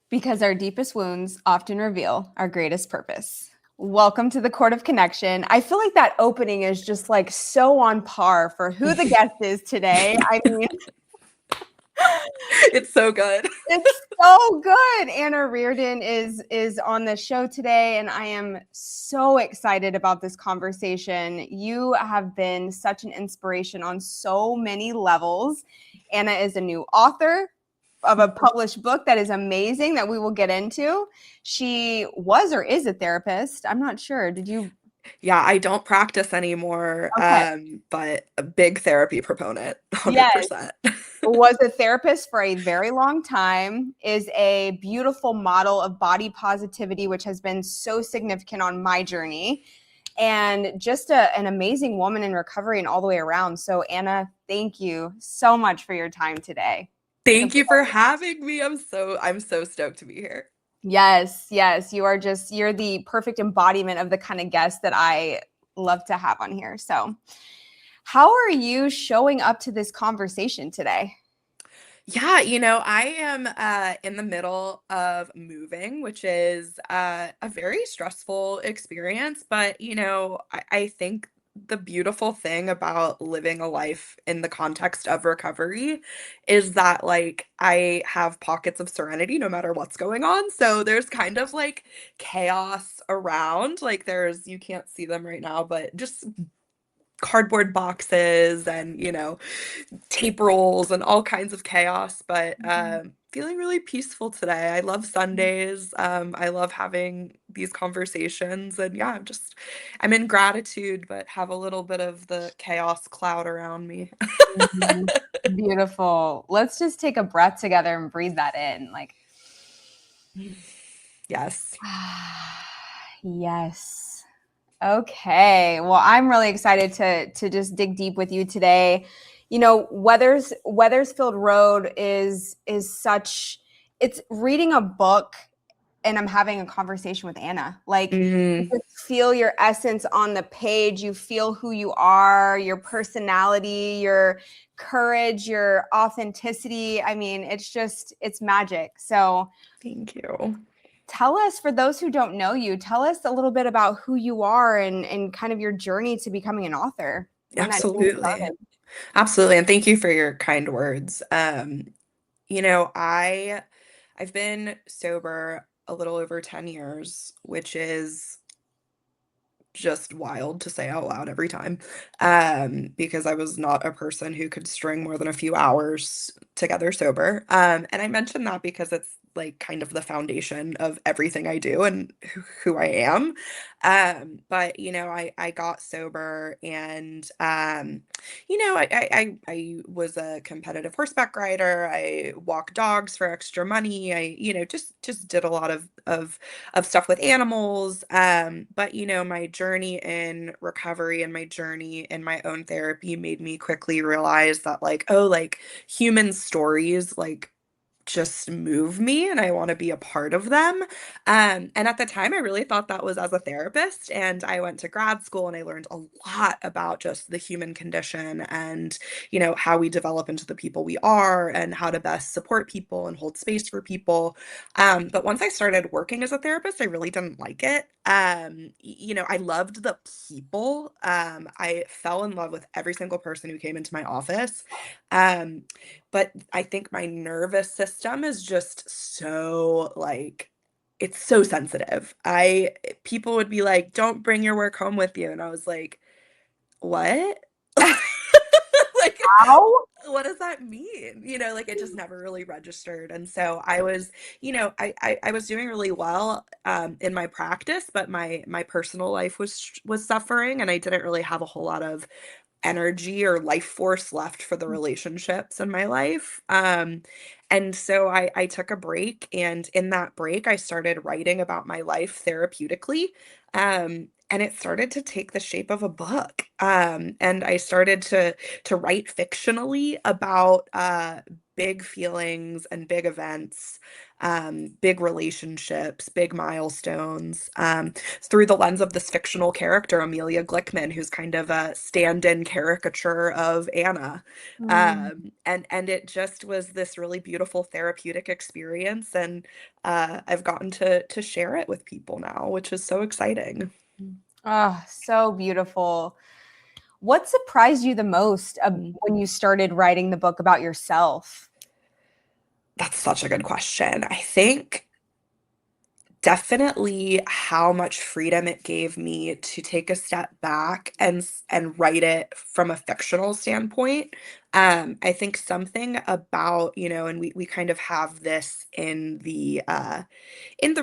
Because our deepest wounds often reveal our greatest purpose. Welcome to the Court of Connection. I feel like that opening is just like so on par for who the guest is today. I mean, It's so good. it's so good. Anna Reardon is on the show today, and I am so excited about this conversation. You have been such an inspiration on so many levels. Anna is a new author of a published book that is amazing that we will get into. She was or is a therapist. I'm not sure. Did you? Yeah, I don't practice anymore, Okay. but a big therapy proponent, Yes. 100%. Was a therapist for a very long time, is a beautiful model of body positivity, which has been so significant on my journey, and just an amazing woman in recovery and all the way around. So Anna, thank you so much for your time today. It's a Thank you for having me. I'm so stoked to be here. Yes, yes, you're the perfect embodiment of the kind of guest that I love to have on here. So, how are you showing up to this conversation today? Yeah, I am in the middle of moving, which is a very stressful experience. But, I think the beautiful thing about living a life in the context of recovery is that, like, I have pockets of serenity no matter what's going on. So there's kind of like chaos around. Like, you can't see them right now, but just cardboard boxes and, tape rolls and all kinds of chaos, but feeling really peaceful today. I love Sundays. I love having these conversations, and yeah, I'm in gratitude, but have a little bit of the chaos cloud around me. Mhm. Beautiful. Let's just take a breath together and breathe that in. Like, Yes. yes. Okay. Well, I'm really excited to just dig deep with you today. You know, Weathersfield Road is such, it's reading a book and I'm having a conversation with Anna. Like, you Mm, just feel your essence on the page. You feel who you are, your personality, your courage, your authenticity. I mean, it's magic. So thank you. tell us, for those who don't know you, tell us a little bit about who you are and kind of your journey to becoming an author, when that journey Absolutely. started. Absolutely. And thank you for your kind words. You know, I I've been sober a little over 10 years, which is just wild to say out loud every time. Because I was not a person who could string more than a few hours together sober. And I mention that because it's like kind of the foundation of everything I do and who I am. But I got sober, and I was a competitive horseback rider. I walked dogs for extra money. I, just did a lot of stuff with animals. But my journey in recovery and my journey in my own therapy made me quickly realize that, like, oh, like, human stories, like, just move me and I want to be a part of them. And at the time, I really thought that was as a therapist. And I went to grad school and I learned a lot about just the human condition and, how we develop into the people we are and how to best support people and hold space for people. But once I started working as a therapist, I really didn't like it. I loved the people. I fell in love with every single person who came into my office. Um, but I think my nervous system is just so, like, it's so sensitive. I People would be like, "Don't bring your work home with you." And I was like, "What?" Like, How? what does that mean? Like, it just never really registered. And so I was, I was doing really well in my practice, but my personal life was suffering, and I didn't really have a whole lot of energy or life force left for the relationships in my life. And so I took a break, and in that break, I started writing about my life therapeutically. And it started to take the shape of a book. And I started to write fictionally about big feelings and big events, big relationships, big milestones, through the lens of this fictional character, Amelia Glickman, who's kind of a stand-in caricature of Anna. Mm. And it just was this really beautiful therapeutic experience, and I've gotten to share it with people now, which is so exciting. Oh, so beautiful. What surprised you the most when you started writing the book about yourself? That's such a good question. I think definitely how much freedom it gave me to take a step back and write it from a fictional standpoint. I think something about, and we kind of have this in the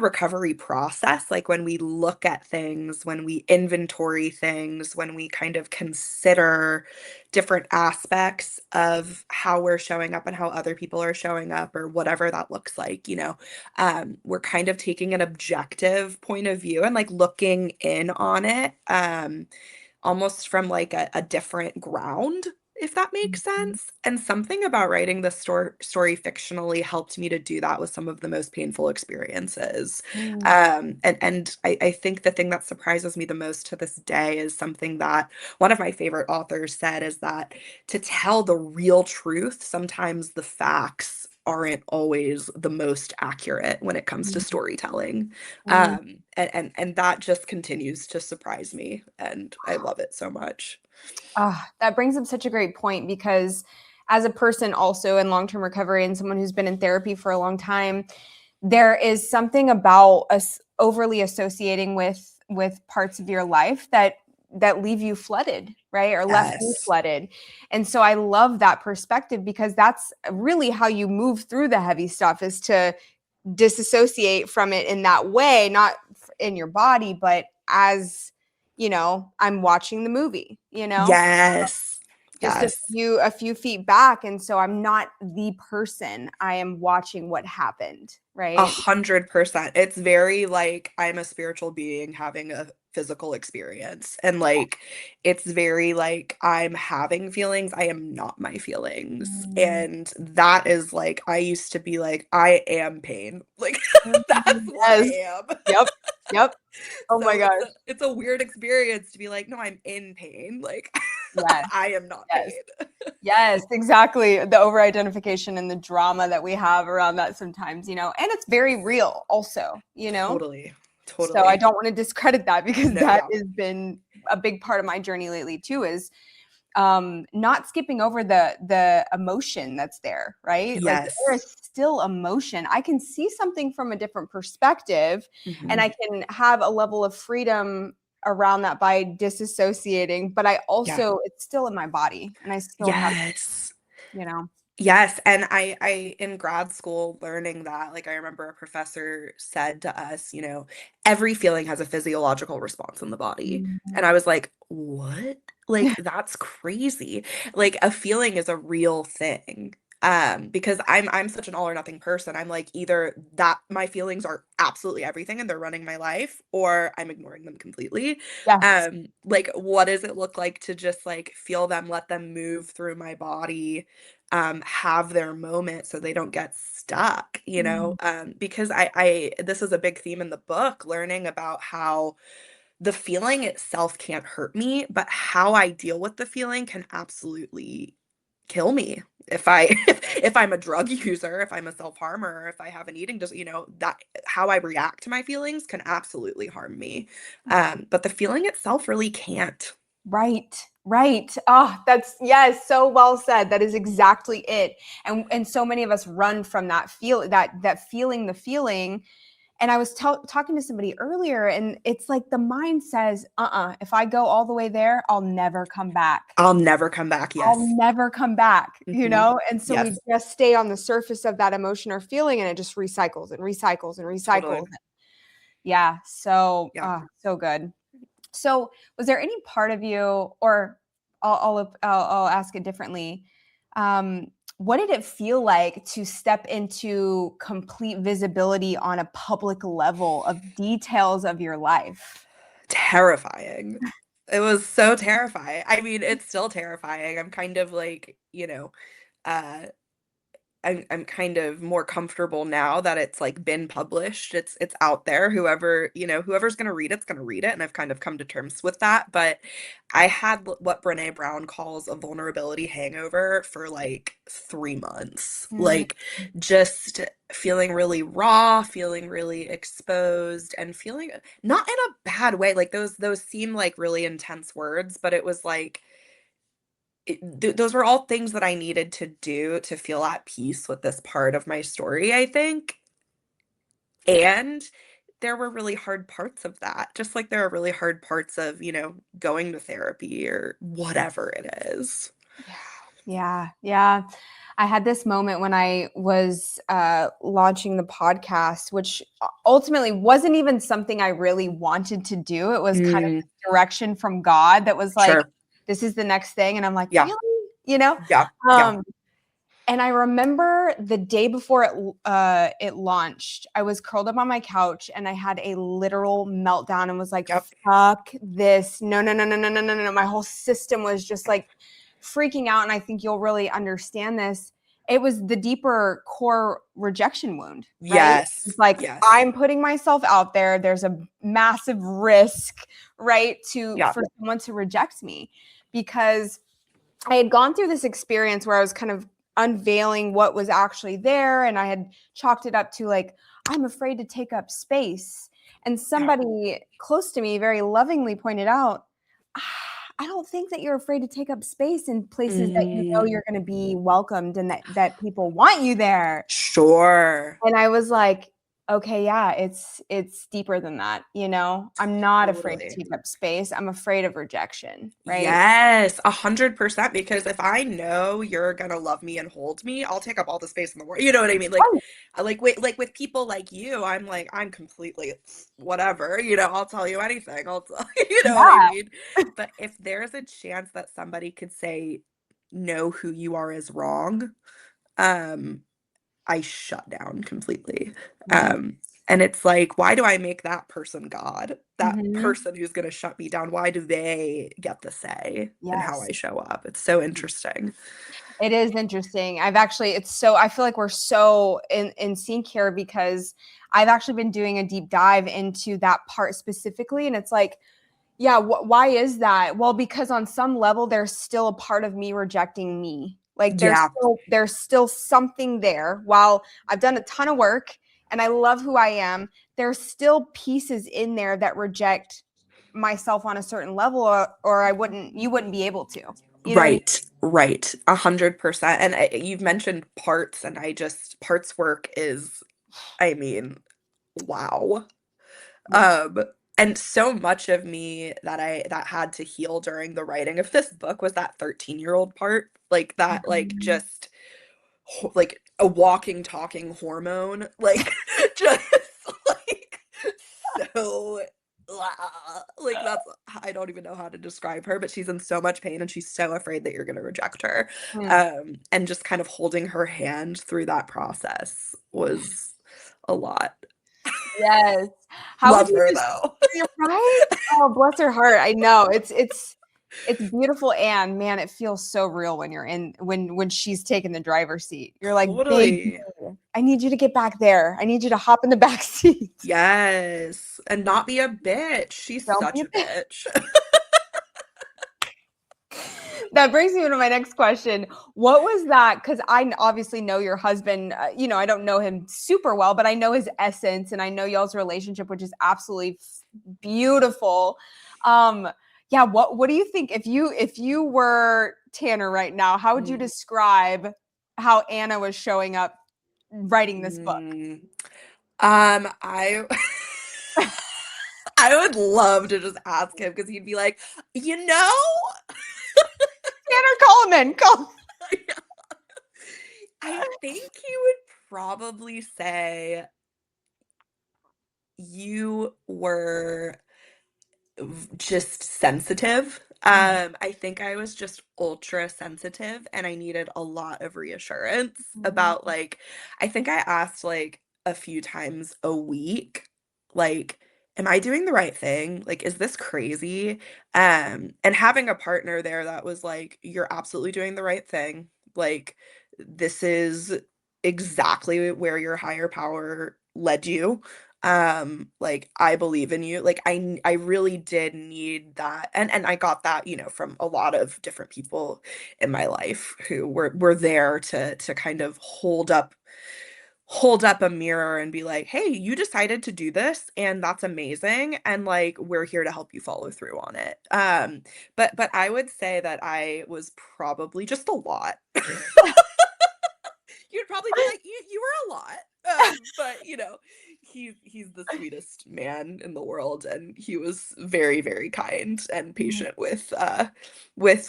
recovery process, like when we look at things, when we inventory things, when we kind of consider different aspects of how we're showing up and how other people are showing up, or whatever that looks like, we're kind of taking an objective point of view and like looking in on it, almost from like a different ground, if that makes Mhm. sense. And something about writing the story fictionally helped me to do that with some of the most painful experiences. Mm. And I think the thing that surprises me the most to this day is something that one of my favorite authors said, is that to tell the real truth, sometimes the facts aren't always the most accurate when it comes to storytelling. Mm. And that just continues to surprise me, and I love it so much. Ah, that brings up such a great point because as a person also in long-term recovery and someone who's been in therapy for a long time, there is something about us overly associating with parts of your life that leave you flooded, right? Or left you Yes. flooded. And so I love that perspective because that's really how you move through the heavy stuff, is to disassociate from it in that way, not in your body, but as, I'm watching the movie, Yes. just Yes. a few feet back. And so I'm not the person, I am watching what happened, A right? 100%. It's very like I'm a spiritual being having a physical experience. And like it's very like I'm having feelings. I am not my feelings. Mm. And that is like I used to be like, I am pain. Like that's what Yes. I am. Yep. Yep. Oh my So gosh. it's a weird experience to be like, no, I'm in pain. Like Yes. I am not Yes. pain. Yes, exactly. The over identification and the drama that we have around that sometimes, and it's very real also, Totally. So I Totally. don't want to discredit that because No, that yeah. has been a big part of my journey lately too, is not skipping over the emotion that's there, right? Like there is Yes. still emotion. I can see something from a different perspective, and I Hmm. can have a level of freedom around that by disassociating. But I Yeah. also, it's still in my body, and I still have, Yes. you know. Yes, and I in grad school learning that, like I remember a professor said to us, every feeling has a physiological response in the body. And Mhm. I was like, "What? Like that's crazy." Like a feeling is a real thing. Because I'm such an all or nothing person. I'm like either that my feelings are absolutely everything and they're running my life, or I'm ignoring them completely. Yes. Like what does it look like to just like feel them, let them move through my body, have their moment so they don't get stuck, Mm. because I this is a big theme in the book, learning about how the feeling itself can't hurt me, but how I deal with the feeling can absolutely kill me. If I if I'm a drug user, if I'm a self-harmer, if I have an eating that how I react to my feelings can absolutely harm me. But the feeling itself really can't. Right, right. Oh, that's, yes, so well said. That is exactly it. And so many of us run from that feeling, the feeling. And I was talking to somebody earlier, and it's like the mind says, if I go all the way there, I'll never come back. I'll never come back. I'll Yes. never come back, Hmm. And so we Yes. just stay on the surface of that emotion or feeling, and it just recycles and recycles and Totally. recycles. Yeah. So, Yeah. so good. So, was there any part of you, or I'll ask it differently. What did it feel like to step into complete visibility on a public level of details of your life? Terrifying. It was so terrifying. I mean, it's still terrifying. I'm kind of like, uh I'm kind of more comfortable now that it's, like, been published, it's out there, whoever, whoever's gonna read it's gonna read it, and I've kind of come to terms with that, but I had what Brené Brown calls a vulnerability hangover for, like, 3 months, Mm, like, just feeling really raw, feeling really exposed, and feeling not in a bad way, like, those seem like really intense words, but it was like those were all things that I needed to do to feel at peace with this part of my story, I think. And there were really hard parts of that, just like there are really hard parts of, going to therapy or whatever it is. yeah. Yeah. Yeah. I had this moment when I was launching the podcast, which ultimately wasn't even something I really wanted to do. It was kind of Mm, this direction from God that was like, sure. this is the next thing. And I'm like, Yeah. really? You know? Yeah. Yeah. Um, and I remember the day before it launched, I was curled up on my couch and I had a literal meltdown and was like, Yep. fuck this. No, no, no, no, no, no, no, no. My whole system was just like freaking out. And I think you'll really understand this. It was the deeper core rejection wound, right? It's Yes. like, Yes. I'm putting myself out there. There's a massive risk, right? Yeah. For someone to reject me because I had gone through this experience where I was kind of unveiling what was actually there. And I had chalked it up to like, I'm afraid to take up space. And Yeah. somebody close to me very lovingly pointed out, I don't think that you're afraid to take up space in places that you know Mm, you're going to be welcomed and that people want you there. sure. And I was like, okay, yeah, it's deeper than that, you know? I'm not afraid to Totally. take up space. I'm afraid of rejection, right? Yes, 100%, because if I know you're gonna love me and hold me, I'll take up all the space in the world. You know what I mean? Like, Oh, with people like you, I'm like, I'm completely whatever, I'll tell you anything. I'll tell, you know what I yeah. mean? But if there's a chance that somebody could say, know who you are is wrong, um, I shut down completely. Yes. Um, and it's like, why do I make that person God? That Mhm. person who's going to shut me down, why do they get the say in how Yes. I show up? It's so interesting. It is interesting. I feel like we're so in sync here because I've actually been doing a deep dive into that part specifically. And it's like, yeah, why is that? Well, because on some level, there's still a part of me rejecting me. Like Yeah, there's still something there. While I've done a ton of work and I love who I am, there's still pieces in there that reject myself on a certain level, or you wouldn't be able to. You know what I mean? right, right, 100%. And you've mentioned parts, and parts work is, I mean, wow. Yeah. Um, and so much of me that had to heal during the writing of this book was that 13-year-old part, like that, like Mhm. just like a walking, talking hormone, like just like so. Like that's I don't even know how to describe her, but she's in so much pain and she's so afraid that you're gonna reject her. Mm. And just kind of holding her hand through that process was a lot. Yes. How would Love you her just though. You're right? Oh, bless her heart. I know. It's beautiful and man, it feels so real when when she's taking the driver's seat. You're like, "Big Totally. girl, I need you to get back there. I need you to hop in the back seat." Yes. And not be a bitch. She's Don't be such a a bitch. That brings me to my next question. What was that? Because obviously know your husband. I don't know him super well, but I know his essence, and I know y'all's relationship, which is absolutely beautiful. Um, yeah. What do you think if you were Tanner right now? How would you Mm. describe how Anna was showing up writing this book? Mm. I I would love to just ask him because he'd be like, you know, Tanner, call him in. Call. I think he would probably say you were just sensitive. I think I was just ultra sensitive and I needed a lot of reassurance about Mhm. like I think I asked like a few times a week, like, am I doing the right thing? Like, is this crazy? And having a partner there that was like, you're absolutely doing the right thing. Like, this is exactly where your higher power led you. Like I believe in you. Like I really did need that. And I got that, from a lot of different people in my life who were there to kind of hold up a mirror and be like, "Hey, you decided to do this and that's amazing and like we're here to help you follow through on it." But I would say that I was probably just a lot. You'd probably be like, you were a lot. But he's the sweetest man in the world, and he was very, very kind and Mhm. patient with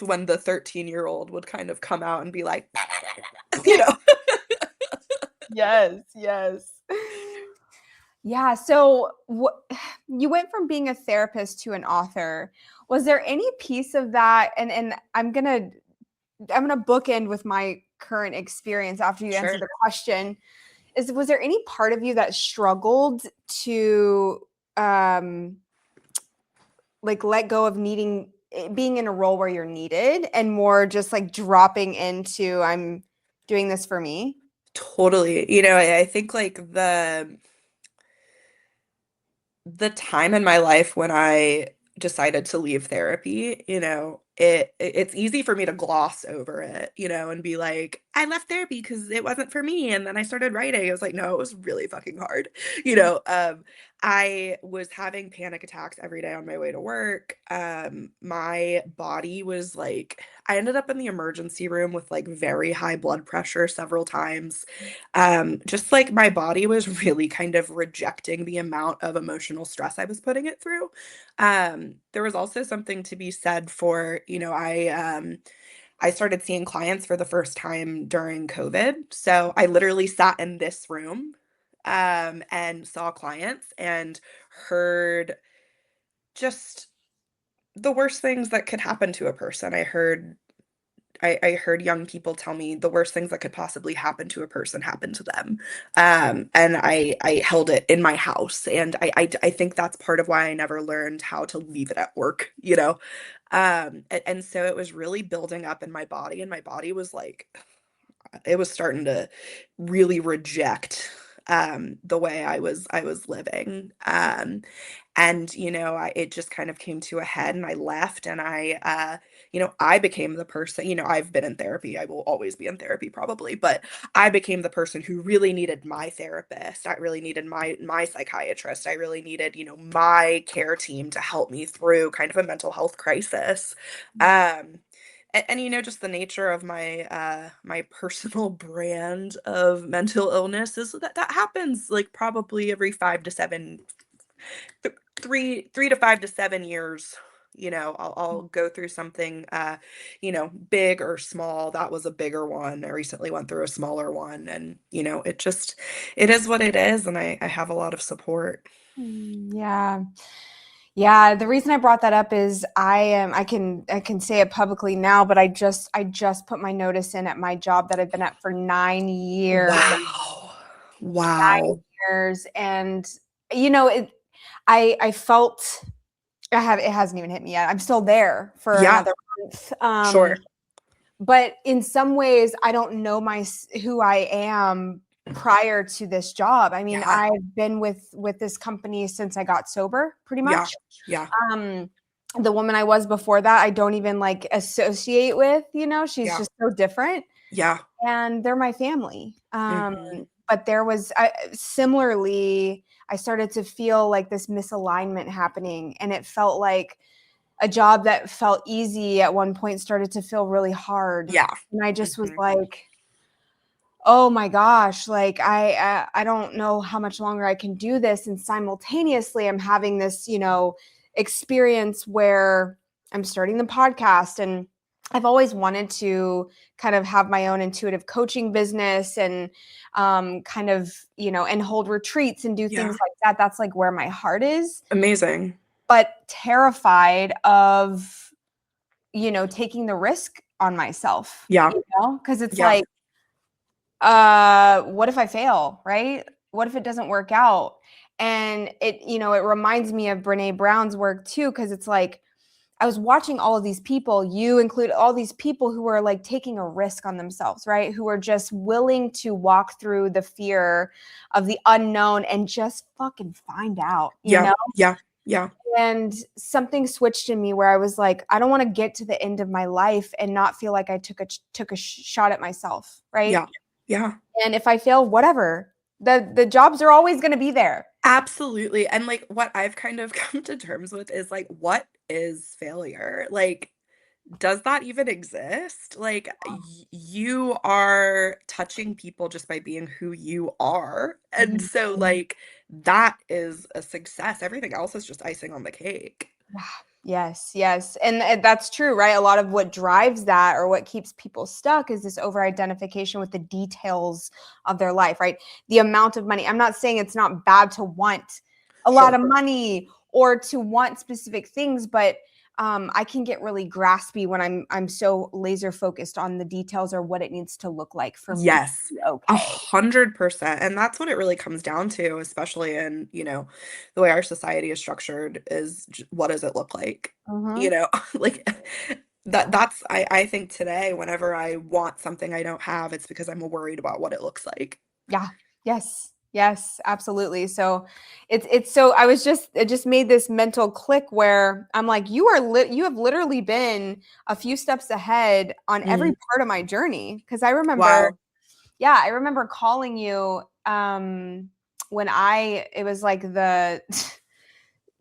when the 13-year-old would kind of come out and be like, you know. Yes, yes. Yeah, so you went from being a therapist to an author. Was there any piece of that, and I'm gonna bookend with my current experience after you answer Sure. the question. Was there any part of you that struggled to um like let go of needing being in a role where you're needed and more just like dropping into I'm doing this for me? Totally. I think like the time in my life when I decided to leave therapy, it's easy for me to gloss over it, and be like, I left therapy because it wasn't for me. And then I started writing. I was like, no, it was really fucking hard. You Mm, know, um, I was having panic attacks every day on my way to work. My body was like, I ended up in the emergency room with like very high blood pressure several times. Just like my body was really kind of rejecting the amount of emotional stress I was putting it through. There was also something to be said for, I started seeing clients for the first time during COVID. So I literally sat in this room and saw clients and heard just the worst things that could happen to a person. I heard young people tell me the worst things that could possibly happen to a person happen to them. And I held it in my house. And I think that's part of why I never learned how to leave it at work. And so it was really building up in my body, and my body was like, it was starting to really reject the way I was living. And it just kind of came to a head, and I left, and I became the person. I've been in therapy. I will always be in therapy probably, but I became the person who really needed my therapist. I really needed my psychiatrist. I really needed, my care team to help me through kind of a mental health crisis. mm, Um and just the nature of my personal brand of mental illness is that happens like probably every 5 to 7 3 to 5 to 7 years. I'll go through something big or small. That was a bigger one. I recently went through a smaller one, and it is what it is, and I have a lot of support. yeah. Yeah, the reason I brought that up is I can say it publicly now, but I just put my notice in at my job that I've been at for 9 years. Wow. Nine Wow. years. And I felt it hasn't even hit me yet. I'm still there for Yeah, another month. sure. But in some ways I don't know who I am prior to this job. I mean, Yeah. I've been with this company since I got sober, pretty Yeah. much. Yeah. Um, the woman I was before that, I don't even like associate with, she's Yeah. just so different, Yeah. and they're my family. Mhm. But similarly, I started to feel like this misalignment happening, and it felt like a job that felt easy at one point started to feel really hard. Yeah. And I just was Mhm. like, oh my gosh, like I don't know how much longer I can do this. And simultaneously I'm having this, experience where I'm starting the podcast, and I've always wanted to kind of have my own intuitive coaching business and kind of, and hold retreats and do things Yeah. like that. That's like where my heart is, Amazing. but terrified of, taking the risk on myself, Yeah. because it's Yeah. like, what if I fail, right? What if it doesn't work out? And it reminds me of Brene Brown's work too, because it's like I was watching all of these people, you include, all these people who were like taking a risk on themselves, right? Who were just willing to walk through the fear of the unknown and just fucking find out, you Yeah. know? Yeah. Yeah. And something switched in me where I was like, I don't want to get to the end of my life and not feel like I took a shot at myself, right? Yeah. Yeah. And if I fail, whatever. The jobs are always going to be there. Absolutely. And like what I've kind of come to terms with is like, what is failure? Like, does that even exist? Like, you are touching people just by being who you are. And so, Mhm. like, that is a success. Everything else is just icing on the cake. Yes, yes. And that's true, right? A lot of what drives that or what keeps people stuck is this over identification with the details of their life, right? The amount of money. I'm not saying it's not bad to want a lot Sure. of money or to want specific things, but I can get really graspy when I'm so laser focused on the details or what it needs to look like for me to Yes, be okay. 100%. And that's what it really comes down to, especially in, the way our society is structured is what does it look like? Hmm. You know, like I think today, whenever I want something I don't have, it's because I'm worried about what it looks like. Yeah. Yes. Yes, absolutely. So it's so I was just it just made this mental click where I'm like, you have literally been a few steps ahead on every Mm, part of my journey. Cause I remember, wow. yeah, I remember calling you when it was like the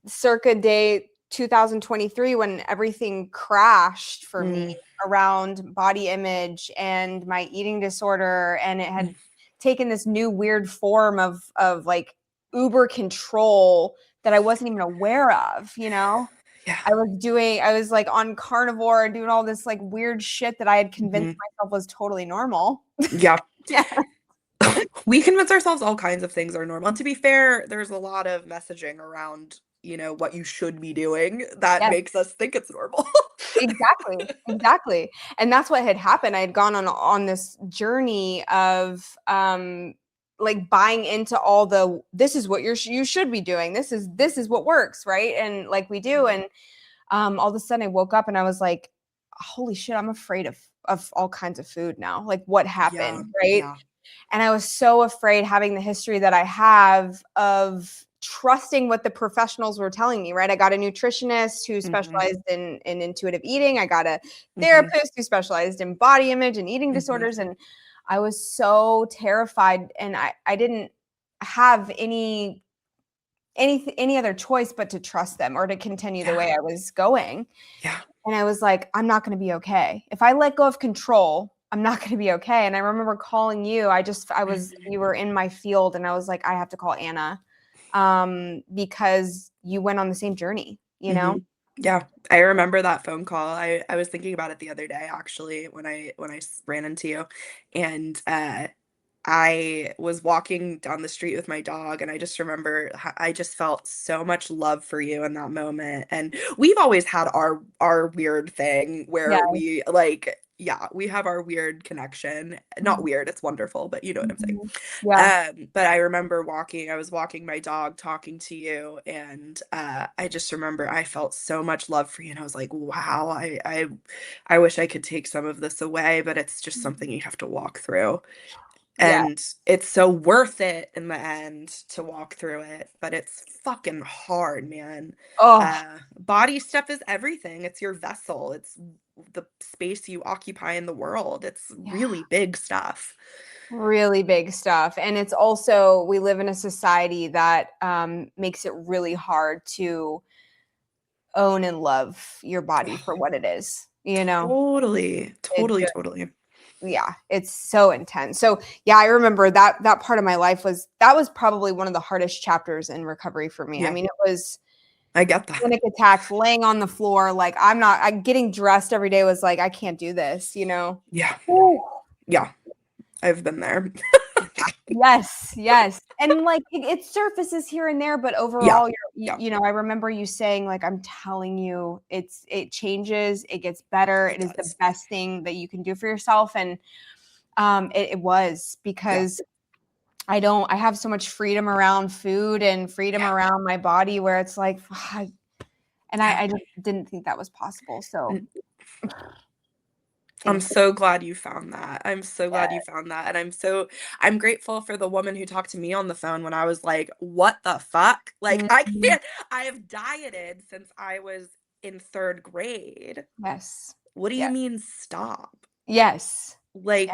circa day 2023 when everything crashed for me Mm, around body image and my eating disorder, and it mm, had taken this new weird form of like uber control that I wasn't even aware of, you know. yeah. I was like on carnivore and doing all this like weird shit that I had convinced Mhm. myself was totally normal. Yeah. Yeah. We convince ourselves all kinds of things are normal. And to be fair, there's a lot of messaging around, what you should be doing that Yes. makes us think it's normal. Exactly, exactly. And that's what had happened. I had gone on this journey of like buying into all the this is what you should be doing. This is what works, right? And like we do. Mhm. And all of a sudden I woke up and I was like, holy shit, I'm afraid of all kinds of food now. Like what Yeah, happened, right? yeah. And I was so afraid, having the history that I have, of trusting what the professionals were telling me, right? I got a nutritionist who Mhm, specialized in intuitive eating. I got a mhm, therapist who specialized in body image and eating mhm. disorders. And I was so terrified, and I didn't have any other choice but to trust them or to continue the Yeah, way I was going. yeah. And I was like, I'm not going to be okay. If I let go of control, I'm not going to be okay. And I remember calling you. You were in my field, and I was like, I have to call Anna, because you went on the same journey, you know? Mhm. Yeah, I remember that phone call. I was thinking about it the other day actually when I ran into you, and, I was walking down the street with my dog, and I just remember I just felt so much love for you in that moment, and we've always had our weird thing Yeah. where we, like yeah, we have our weird connection. Not weird, it's wonderful, but you know what I'm saying. Mhm. Yeah. But I remember I was walking my dog, talking to you, and, I just remember I felt so much love for you, and I was like, "Wow, I wish I could take some of this away, but it's just something you have to walk through." Yeah. And it's so worth it in the end to walk through it, but it's fucking hard, man. Oh, Body stuff is everything. It's your vessel. It's the space you occupy in the world. It's yeah. really big stuff. Really big stuff. And it's also, we live in a society that makes it really hard to own and love your body for what it is, you know? Totally, It totally, just, totally. yeah, it's so intense. So yeah, I remember that part of my life was probably one of the hardest chapters in recovery for me. I Yeah, mean, it was I get that. panic attacks, laying on the floor, like I getting dressed every day was like, I can't do this, you know? Yeah, Ooh. yeah, I've been there. Yes, yes. And like it surfaces here and there, but Yeah, overall, yeah, I remember you saying, like, I'm telling you, it changes, it gets better, it it is the does. best thing that you can do for yourself. And it was, Yeah, because I have so much freedom around food and freedom yeah, around my body, where it's like, And Yeah. I just didn't think that was possible. So I'm thank you. so glad you found that. I'm so glad you Yeah. found that. And I'm grateful for the woman who talked to me on the phone when I was like, what the fuck? Like, I Mhm. can't, I have dieted since I was in third grade. Yes. What do you Yes. mean stop? Yes. Like,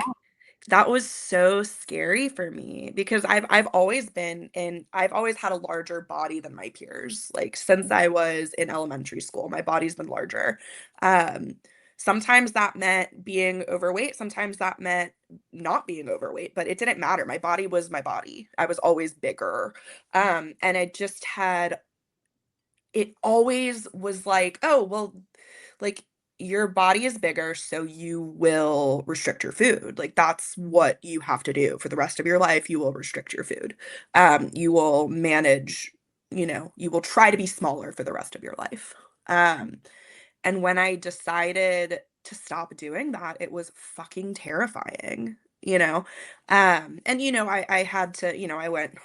that was so scary for me because I've always been in I've always had a larger body than my peers. Like since I was in elementary school, my body's been larger. Um Sometimes that meant being overweight, sometimes that meant not being overweight, but it didn't matter. My body was my body. I was always bigger. And I just had it always was like, "Oh, well, like, your body is bigger, so you will restrict your food. Like, that's what you have to do for the rest of your life. You will restrict your food. You will manage, you will try to be smaller for the rest of your life." Um, and when I decided to stop doing that, it was fucking terrifying, you know? And I had to, I went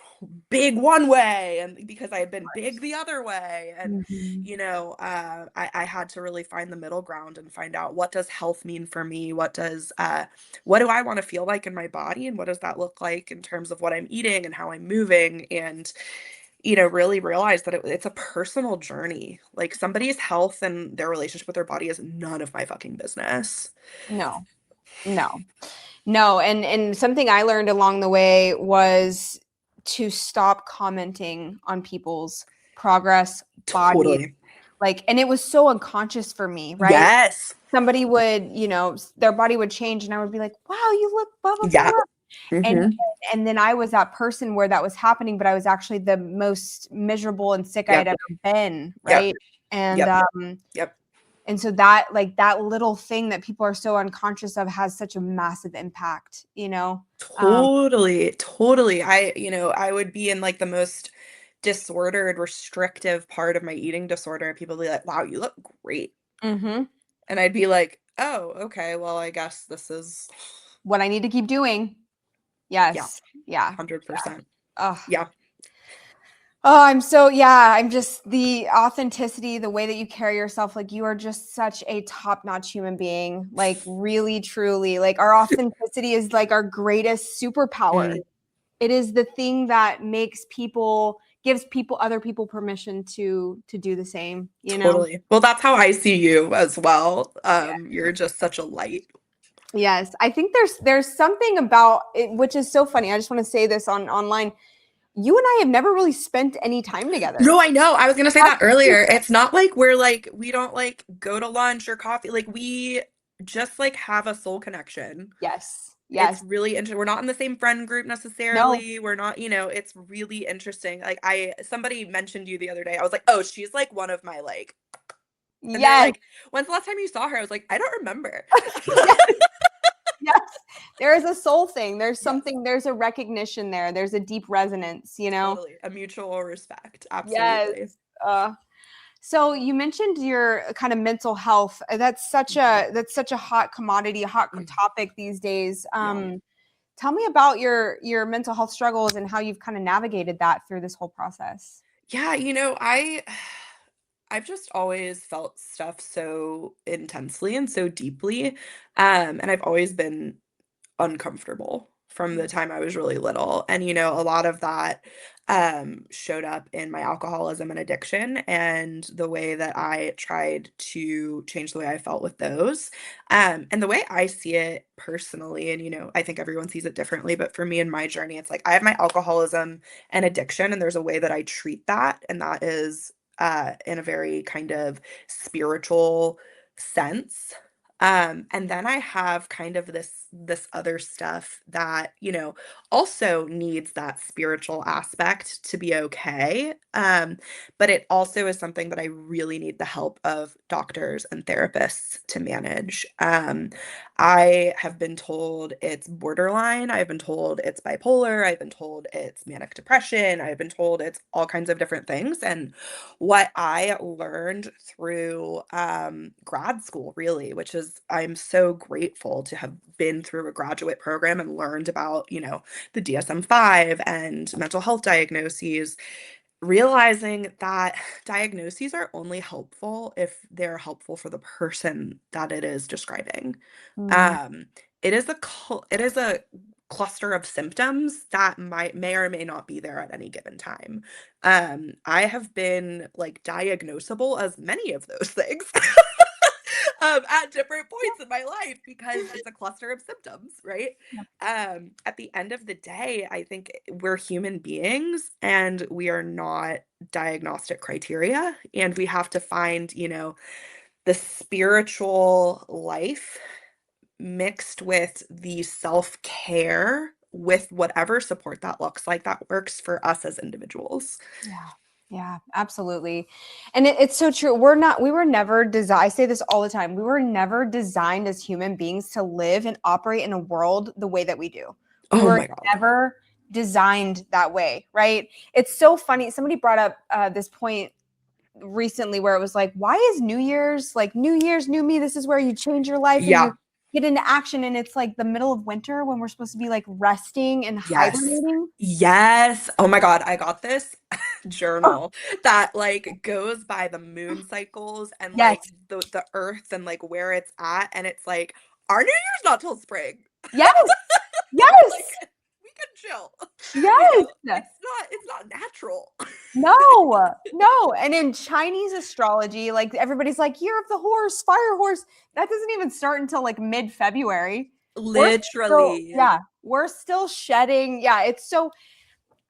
big one way and because I had been big the other way. And, Mhm. I had to really find the middle ground and find out what does health mean for me? What do I want to feel like in my body? And what does that look like in terms of what I'm eating and how I'm moving? And really realize that it's a personal journey. Like somebody's health and their relationship with their body is none of my fucking business. No, no, no. And something I learned along the way was to stop commenting on people's progress, body, Totally. like, and it was so unconscious for me, right? Yes. Somebody would, their body would change, and I would be like, "Wow, you look blah blah blah," Yeah. blah. And Mhm. and then I was that person where that was happening, but I was actually the most miserable and sick I had Yep. ever been, Yep. right? And Yep. Yep. and so that like that little thing that people are so unconscious of has such a massive impact, Um, Totally. Totally. I would be in like the most disordered, restrictive part of my eating disorder. And people would be like, wow, you look great. mhm. And I'd be like, oh, okay, well, I guess this is, What I need to keep doing. yeah, Yes. Yeah. Yeah. 100%. Ugh. Yeah. Oh, I'm just the authenticity, the way that you carry yourself, like you are just such a top-notch human being. Like really, truly, like our authenticity is like our greatest superpower. Mm. It is the thing that gives other people permission to do the same. Totally. Well, that's how I see you as well. Yeah. You're just such a light. Yes. I think there's something about it, which is so funny. I just want to say this online. You and I have never really spent any time together. No, I know. I was gonna say That's that earlier. interesting. It's not like we don't like go to lunch or coffee. Like we just like have a soul connection. Yes. It's Yes. really interesting. We're not in the same friend group No. necessarily. We're not, it's really interesting. Like somebody mentioned you the other day. I was like, oh, she's like one of my like, and they're Yes. like, when's the last time you saw her? I was like, I don't remember. Yes. Yes. There is a soul thing. Yes. There's a recognition there. There's a deep resonance. Totally. A mutual respect. Yes. Absolutely. Uh, so you mentioned your kind of mental health. Mhm. That's such a hot commodity, a hot Mm. topic these days. Yeah. Tell me about your mental health struggles and how you've kind of navigated that through this whole process. Yeah, I've just always felt stuff so intensely and so deeply. And I've always been uncomfortable from the time I was really little. And, a lot of that showed up in my alcoholism and addiction and the way that I tried to change the way I felt with those. And the way I see it personally, and, I think everyone sees it differently, but for me in my journey, it's like I have my alcoholism and addiction, and there's a way that I treat that. And that is in a very kind of spiritual sense. And then I have kind of this other stuff that, also needs that spiritual aspect to be okay. But it also is something that I really need the help of doctors and therapists to manage. I have been told it's borderline. I've been told it's bipolar. I've been told it's manic depression. I've been told it's all kinds of different things. And what I learned through grad school, really, which is I'm so grateful to have been through a graduate program and learned about, the DSM-5 and mental health diagnoses, realizing that diagnoses are only helpful if they're helpful for the person that it is describing. Mm, Um, it is a cluster of symptoms that may or may not be there at any given time. I have been like diagnosable as many of those things. At different points in my life because it's a cluster of symptoms, right? yeah, At the end of the day, I think we're human beings and we are not diagnostic criteria. And we have to find, the spiritual life mixed with the self care with whatever support that looks like that works for us as individuals. yeah, yeah, absolutely. And it's so true. We were never designed, I say this all the time, we were never designed as human beings to live and operate in a world the way that we do. We Oh were my God. never designed that way, right? It's so funny. Somebody brought up this point recently where it was like, why is New Year's like New Year's, new me? This is where you change your life and you Yeah. get into action. And it's like the middle of winter when we're supposed to be like resting and Yes. hibernating. Yes. Oh my God. I got this journal that like goes by the moon cycles and like Yes. the earth and like where it's at. And it's like, our New Year's not till spring. Yes. Like Yes. we can chill. Yes. It's not natural. No, no. And in Chinese astrology, like everybody's like, year of the horse, fire horse. That doesn't even start until like mid-February. We're still, Literally. yeah, we're still shedding. Yeah, it's so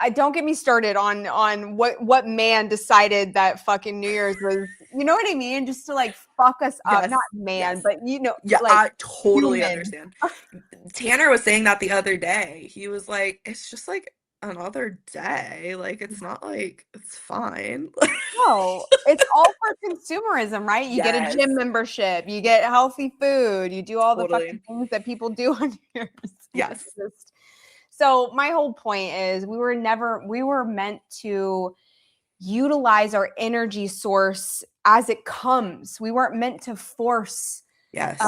I don't get me started on what man decided that fucking New Year's was, you know what I mean? Just to like fuck us up. Yes. Not man, Yes. but Yeah, like I totally human. understand. Tanner was saying that the other day. He was like, it's just like another day. Like, it's not like it's fine. No, it's all for consumerism, right? You get a Yes, gym membership, you get healthy food, you do all the fucking totally. things that people do on New Year's. It's Yes. just so my whole point is we were meant to utilize our energy source as it comes. We weren't meant to force Yes.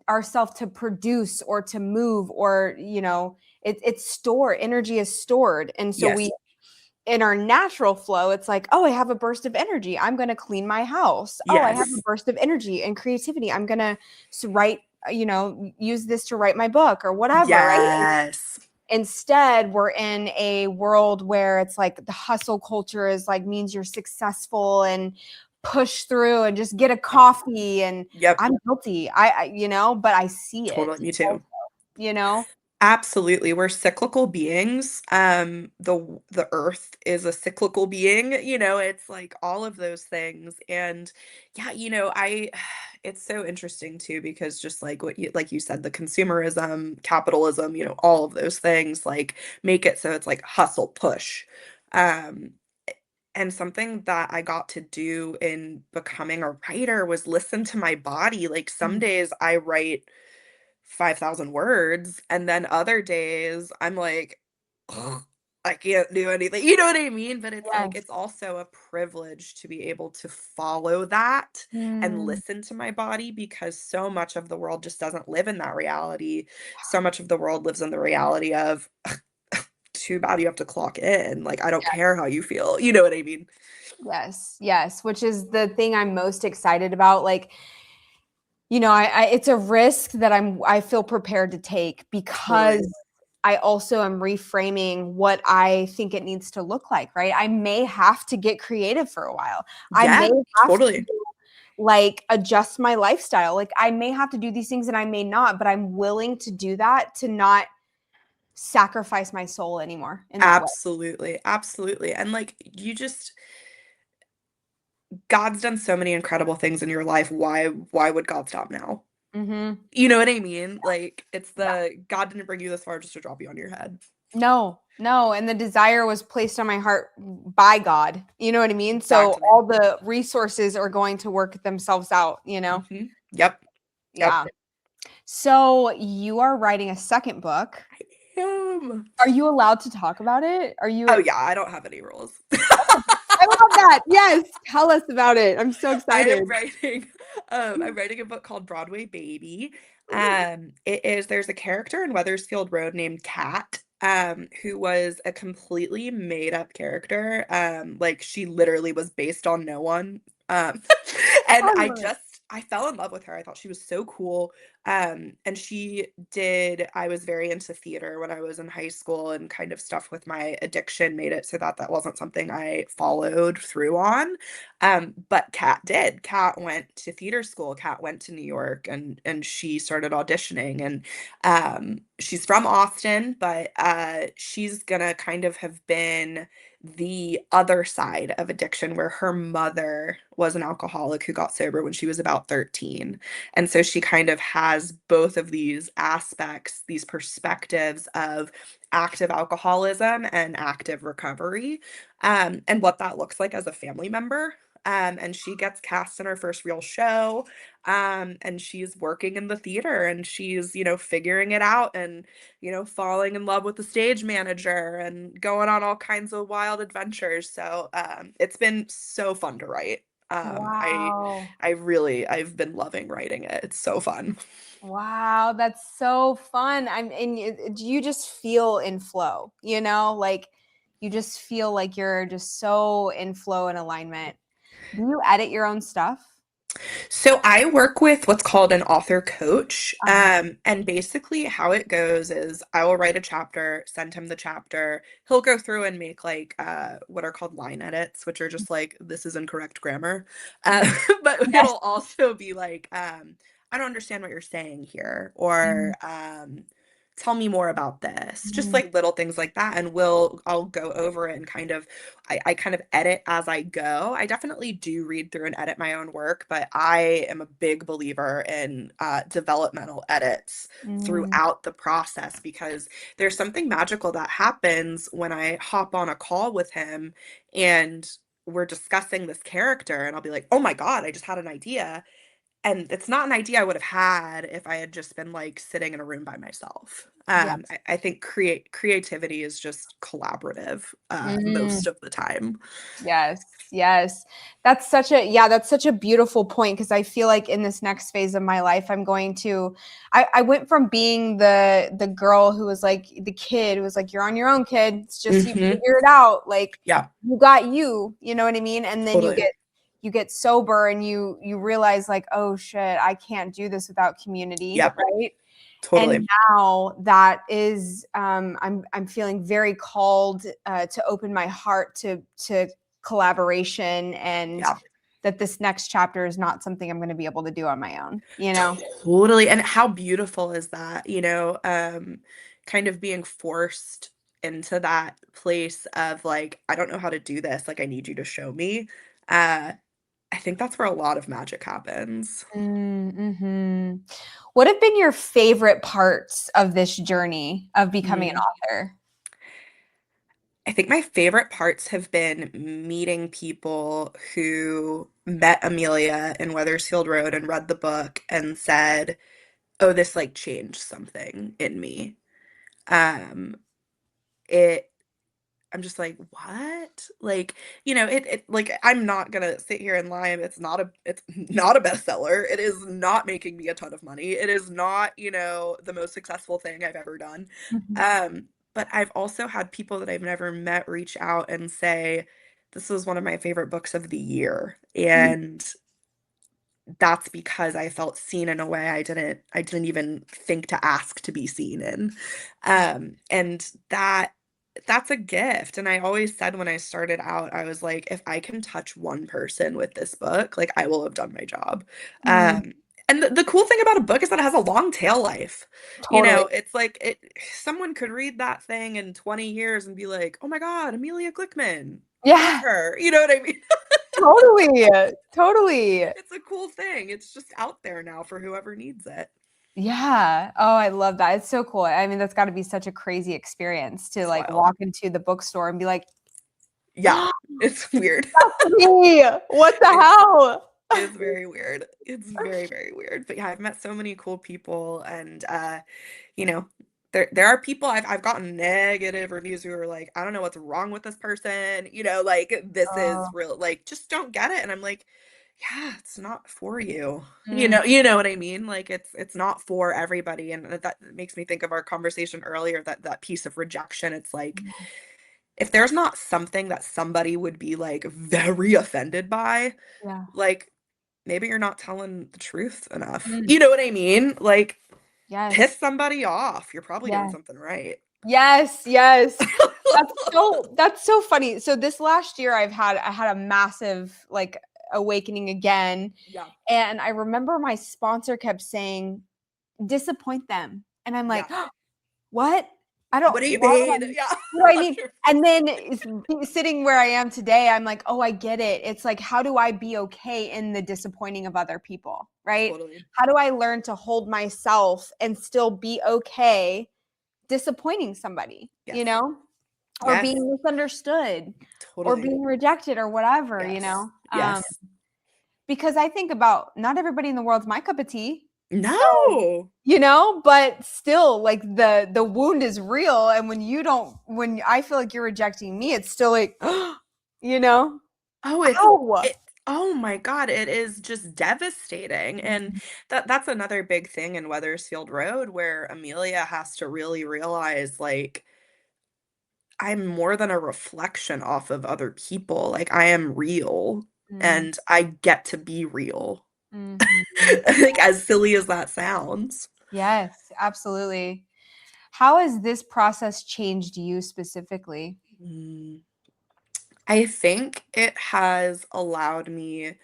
ourselves to produce or to move or it's stored. Energy is stored, and so Yes. we in our natural flow, it's like, oh, I have a burst of energy. I'm going to clean my house. Oh, I have a Yes. burst of energy and creativity. I'm going to write, use this to write my book or whatever, right? Yes. Instead, we're in a world where it's like the hustle culture is like means you're successful and push through and just get a Yep. coffee. And Yep. I'm guilty. but I see it Totally. Me also, too. you know? Absolutely. We're cyclical beings. The earth is a cyclical being, it's like all of those things. And yeah, I it's so interesting too because just like like you said, the consumerism, capitalism, all of those things like make it so it's like hustle push. Um and something that I got to do in becoming a writer was listen to my body. Like some Mm, days I write 5,000 words, and then other days I'm like, "Ugh, I can't do anything." You know what I mean? But it's like yes. it's also a privilege to be able to follow that and Mm, listen to my body because so much of the world just doesn't live in that reality. So much of the world lives in the reality of, "Too bad you have to clock in, like, I don't care how you feel." You know what I mean? yes. Yes. Which is the thing I'm most excited about. Like, it's a risk that I feel prepared to take Totally. because I also am reframing what I think it needs to look like, right? I may have to get creative for a while. I may Yeah, have to totally. like adjust my lifestyle. Like I may have to do these things and I may not, but I'm willing to do that to not sacrifice my soul anymore in that way. Absolutely, absolutely, and, like, God's done so many incredible things in your life, why would God stop now? Mhm. You know what I mean? Like, it's Yeah. the God didn't bring you this far just to drop you on your head. No, no, and the desire was placed on my heart by God, you know what I mean? So Exactly. all the resources are going to work themselves out. Mhm. Yep, yep. Yeah. So you are writing a second book. I am. Are you allowed to talk about it? Are Oh, you yeah, I don't have any rules. I love that. Yes, tell us about it. I'm so I excited. am writing I'm writing a book called Broadway Baby. There's a character in Wethersfield Road named Kat, who was a completely made up character. Like she literally was based on no one. Um, and Fun. I fell in love with her. I thought she was so cool. And I was very into theater when I was in high school, and kind of stuff with my addiction made it so that that wasn't something I followed through on. But Kat did. Kat went to theater school. Kat went to New York, and she started auditioning, and she's from Austin, but she's gonna kind of have been the other side of addiction, where her mother was an alcoholic who got sober when she was about 13. And so she kind of has both of these aspects, these perspectives of active alcoholism and active recovery, and what that looks like as a family member. And she gets cast in her first real show, and she's working in the theater, and she's, figuring it out, and, falling in love with the stage manager and going on all kinds of wild adventures. So it's been so fun to write. Wow. I've been loving writing it. It's so fun. Wow, that's so fun. You just feel in flow, like you just feel like you're just so in flow and alignment. Do you edit your own stuff? So I work with what's called an author coach. Uh-huh. And basically how it goes is I will write a chapter, send him the chapter. He'll go through and make like what are called line edits, which are just like, this is incorrect grammar. Uh, but Yes. it'll also be like, I don't understand what you're saying here, or Mhm. tell me more about this. Just Mhm. like little things like that. And I'll go over it, and I kind of edit as I go. I definitely do read through and edit my own work, but I am a big believer in developmental edits Mm, throughout the process, because there's something magical that happens when I hop on a call with him, and we're discussing this character, and I'll be like, oh my God, I just had an idea. And it's not an idea I would have had if I had just been like sitting in a room by myself. yes. I think creativity is just collaborative Mm. most of the time. Yes, yes. That's such a beautiful point, because I feel like in this next phase of my life, I went from being the girl who was like the kid who was like, you're on your own, kid. It's just you Hmm. figure it out. Like Yeah, you got you know what I mean? And then totally. you get sober, and you realize like, oh shit, I can't do this without community, Yep, right? And totally. now that is, I'm feeling very called to open my heart to collaboration, and Yeah, that this next chapter is not something I'm going to be able to do on my own, you know? totally. And how beautiful is that, kind of being forced into that place of like, I don't know how to do this. Like, I need you to show me. Uh, I think that's where a lot of magic happens. Mm-hmm. What have been your favorite parts of this journey of becoming an Mm. author? I think my favorite parts have been meeting people who met Amelia in Weathersfield Road and read the book and said, "Oh, this like changed something in me." Um, it I'm just like, "What?" Like, it like I'm not gonna sit here and lie. It's not a bestseller. It is not making me a ton of money. It is not, the most successful thing I've ever done. Mhm. Um, but I've also had people that I've never met reach out and say, "This was one of my favorite books of the year." And that's because I felt seen in a way I didn't even think to ask to be seen in. And that's a gift. And I always said when I started out, I was like, if I can touch one person with this book, like I will have done my job. Mm, Um, and the cool thing about a book is that it has a long tail life. totally. It's like someone could read that thing in 20 years and be like, oh my God, Amelia Glickman. Love Yeah, her. You know what I mean? totally. Totally. It's a cool thing. It's just out there now for whoever needs it. Yeah. Oh, I love that. It's so cool. I mean, that's got to be such a crazy experience to It's like wild. walk into the bookstore and be like, Yeah, it's weird. me, what the It's hell? it's very weird. It's very, very weird. But yeah, I've met so many cool people, and you know, there are people I've gotten negative reviews who are like, I don't know what's wrong with this person, like this Oh, is real, like just don't get it. And I'm like, yeah, it's not for you. Mm, You know what I mean? Like it's not for everybody. And that makes me think of our conversation earlier, that piece of rejection. It's like if there's not something that somebody would be like very offended by, yeah. like maybe you're not telling the truth enough. Mm, You know what I mean? Like piss yes. somebody off. You're probably doing Yes. something right. Yes. Yes. That's so funny. So this last year I had a massive like awakening again. Yeah. And I remember my sponsor kept saying, disappoint them. And I'm like, Yeah. what? I don't, What do you why mean? would I, Yeah. what do I mean? And 100%. then sitting where I am today, I'm like, oh, I get it. It's like, how do I be okay in the disappointing of other people? Right? Totally. How do I learn to hold myself and still be okay disappointing somebody, Yes. or Yes. being misunderstood or Totally. being rejected or whatever, Yes. Yes. because I think about not everybody in the world's my cup of tea. So, No. but still like the wound is real. And when I feel like you're rejecting me, it's still like, you know, Oh, ow. oh my God, it is just devastating. And that's another big thing in Weathersfield Road where Amelia has to really realize like I'm more than a reflection off of other people. Like I am real Mm, and I get to be real. mhm. Like as silly as that sounds. Yes, absolutely. How has this process changed you specifically? Mm. I think it has allowed me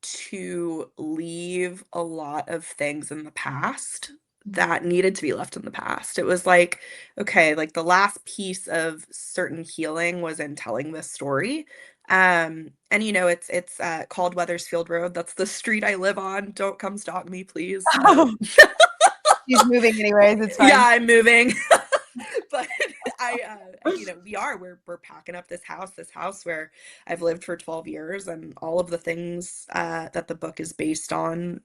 to leave a lot of things in the past that needed to be left in the past. It was like, okay, like the last piece of certain healing was in telling this story. And it's called Weathersfield Road. That's the street I live on. Don't come stalk me, please. But She's moving anyways. It's yeah, fine. I'm moving. But we're packing up this house where I've lived for 12 years, and all of the things that the book is based on,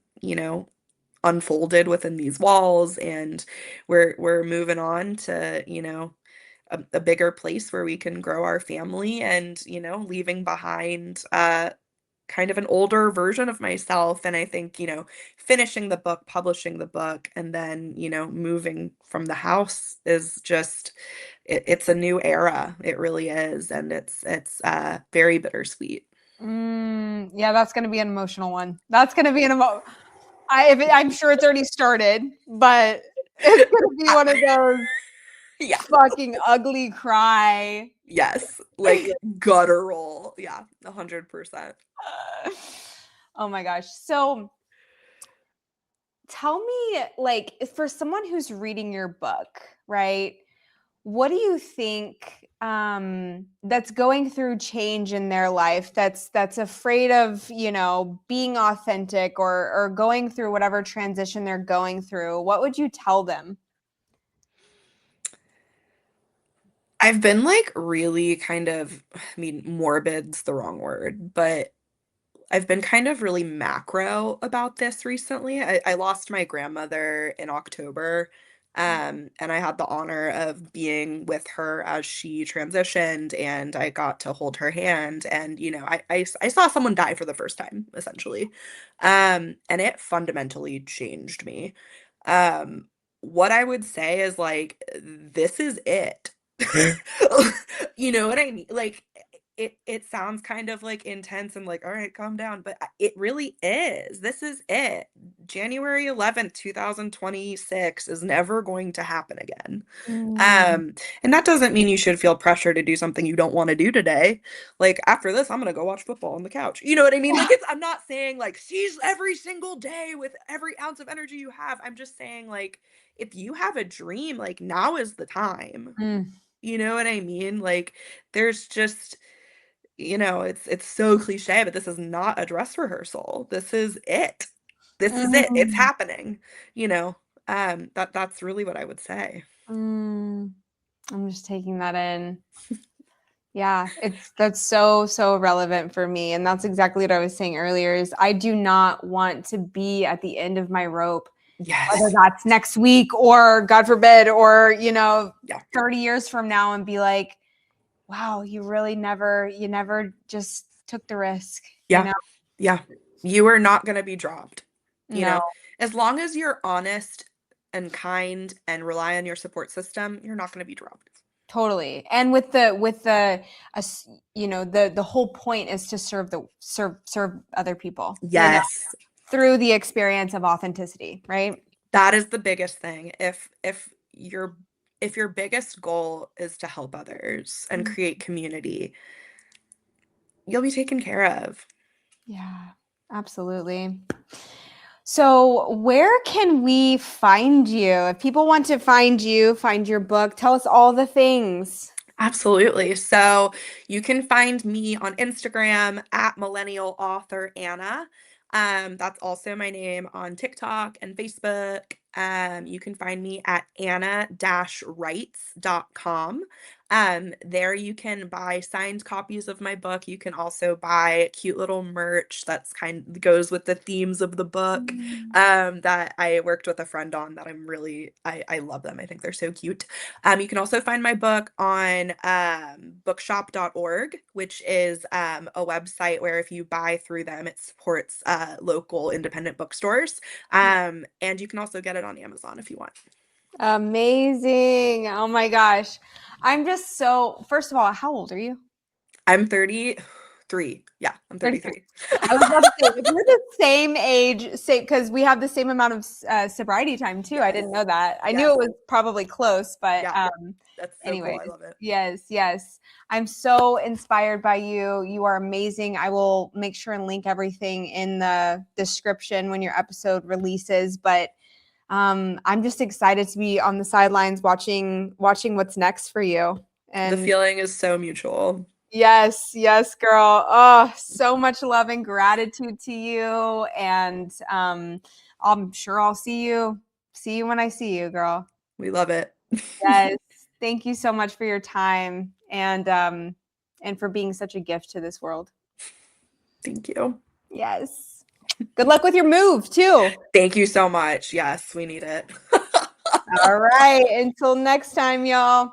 unfolded within these walls, and we're moving on to, a bigger place where we can grow our family, and, leaving behind kind of an older version of myself. And I think, finishing the book, publishing the book, and then, moving from the house is just it's a new era. It really is. And it's very bittersweet. Yeah, that's going to be an emotional one. That's going to be I'm sure it's already started, but it's going to be Uh, one of those yeah. fucking ugly cry. Yes. Like guttural. Yeah. 100%. Oh my gosh. So tell me, like, for someone who's reading your book, right? What do you think that's going through change in their life, that's afraid of, being authentic or going through whatever transition they're going through? What would you tell them? I've been like really kind of, I mean, morbid's the wrong word, but I've been kind of really macro about this recently. I lost my grandmother in October, and I had the honor of being with her as she transitioned, and I got to hold her hand, and I saw someone die for the first time, essentially, and it fundamentally changed me. What I would say is like, this is it. You know what I mean? Like it sounds kind of like intense and like, all right, calm down, but it really is. This is it. January 11th, 2026 is never going to happen again. Mm, And that doesn't mean you should feel pressure to do something you don't want to do today. Like after this, I'm gonna go watch football on the couch. You know what I mean? Like I'm not saying like seize every single day with every ounce of energy you have. I'm just saying like if you have a dream, like now is the time. mm, You know what I mean? Like there's just, it's so cliche, but this is not a dress rehearsal. This is it. This is it. It's mm, happening. You know, that's really what I would say. mm. I'm just taking that in. Yeah, that's so relevant for me. And that's exactly what I was saying earlier is I do not want to be at the end of my rope, whether Yes. that's next week or God forbid, or, Yeah. 30 years from now and be like, wow, you never just took the risk, Yeah. Yeah. You are not going to be dropped. You No, know, as long as you're honest and kind and rely on your support system, you're not going to be dropped. totally. And you know, the whole point is to serve other people, you know, Yes. through the experience of authenticity, right? That is the biggest thing. If your biggest goal is to help others and Mm. create community, you'll be taken care of. Yeah, absolutely. So, where can we find you? If people want to find you, find your book, tell us all the things. Absolutely. So you can find me on Instagram at millennial author Anna. That's also my name on TikTok and Facebook. You can find me at anna-writes.com. There you can buy signed copies of my book. You can also buy cute little merch that's kind goes with the themes of the book. Mm. That I worked with a friend on that I love them. I think they're so cute. You can also find my book on bookshop.org, which is a website where if you buy through them, it supports local independent bookstores. And you can also get it on Amazon if you want. Amazing. Oh my gosh. I'm just so, first of all, how old are you? I'm 33. Yeah, I'm 33. 33. I was about to say, if we're the same age, say, because we have the same amount of sobriety time too. I Yes. didn't know that. I knew Yes. it was probably close, but Yeah. That's so cool. anyways, I love it. yes, yes. I'm so inspired by you. You are amazing. I will make sure and link everything in the description when your episode releases. But I'm just excited to be on the sidelines watching what's next for you. The And feeling is so mutual. yes, yes, girl. Oh, so much love and gratitude to you. And I'm sure I'll see you when I see you, girl. We love it. Yes. Thank you so much for your time and for being such a gift to this world. Thank you. Yes. Good luck with your move too. Thank you so much. Yes, we need it. All right. Until next time, y'all.